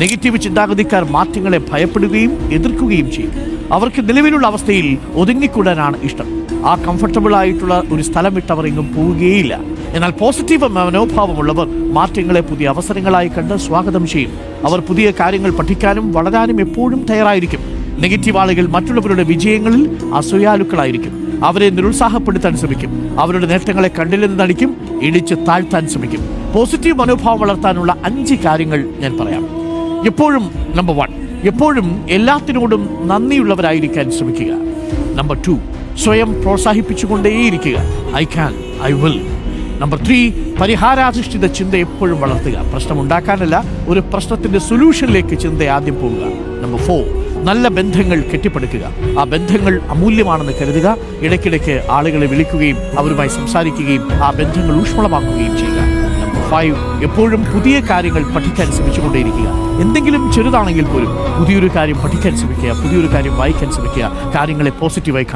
Negative ചിന്താഗതിക്കാർ മാറ്റങ്ങളെ ഭയപ്പെടുകയും എതിർക്കുകയും ചെയ്യും. അവർക്ക് നിലവിലുള്ള അവസ്ഥയിൽ ഒതുങ്ങിക്കൂടാനാണ് ഇഷ്ടം. ആ കംഫർട്ടബിൾ ആയിട്ടുള്ള ഒരു സ്ഥലം വിട്ടവർ എങ്ങും പോവുകയില്ല. എന്നാൽ പോസിറ്റീവ് മനോഭാവമുള്ളവർ മാറ്റങ്ങളെ പുതിയ അവസരങ്ങളായി കണ്ട് സ്വാഗതം ചെയ്യും. അവർ പുതിയ കാര്യങ്ങൾ പഠിക്കാനും വളരാനും എപ്പോഴും തയ്യാറായിരിക്കും. നെഗറ്റീവ് ആളുകൾ മറ്റുള്ളവരുടെ വിജയങ്ങളിൽ അസൂയാലുക്കളായിരിക്കും. അവരെ നിരുത്സാഹപ്പെടുത്താൻ ശ്രമിക്കും. അവരുടെ നേട്ടങ്ങളെ കണ്ടില്ലെന്ന് നടിക്കും, ഇടിച്ച് താഴ്ത്താൻ ശ്രമിക്കും. പോസിറ്റീവ് മനോഭാവം വളർത്താനുള്ള 5 കാര്യങ്ങൾ ഞാൻ പറയാം. എപ്പോഴും നമ്പർ 1, എപ്പോഴും എല്ലാത്തിനോടും നന്ദിയുള്ളവരായിരിക്കാൻ ശ്രമിക്കുക. നമ്പർ 2, സ്വയം പ്രോത്സാഹിപ്പിച്ചുകൊണ്ടേയിരിക്കുക. I can, I will. Number 3, പരിഹാരാധിഷ്ഠിത ചിന്ത എപ്പോഴും വളർത്തുക. പ്രശ്നമുണ്ടാക്കാനല്ല, ഒരു പ്രശ്നത്തിന്റെ സൊല്യൂഷനിലേക്ക് ചിന്ത ആദ്യം പോവുക. നമ്പർ 4, നല്ല ബന്ധങ്ങൾ കെട്ടിപ്പടുക്കുക. ആ ബന്ധങ്ങൾ അമൂല്യമാണെന്ന് കരുതുക. ഇടയ്ക്കിടയ്ക്ക് ആളുകളെ വിളിക്കുകയും അവരുമായി സംസാരിക്കുകയും ആ ബന്ധങ്ങൾ ഊഷ്മളമാക്കുകയും ചെയ്യുക. നമ്പർ 5, എപ്പോഴും പുതിയ കാര്യങ്ങൾ പഠിക്കാൻ ശ്രമിച്ചുകൊണ്ടേയിരിക്കുക. എന്തെങ്കിലും ചെറുതാണെങ്കിൽ പോലും പുതിയൊരു കാര്യം പഠിക്കാൻ ശ്രമിക്കുക, പുതിയൊരു കാര്യം വായിക്കാൻ ശ്രമിക്കുക, കാര്യങ്ങളെ പോസിറ്റീവായി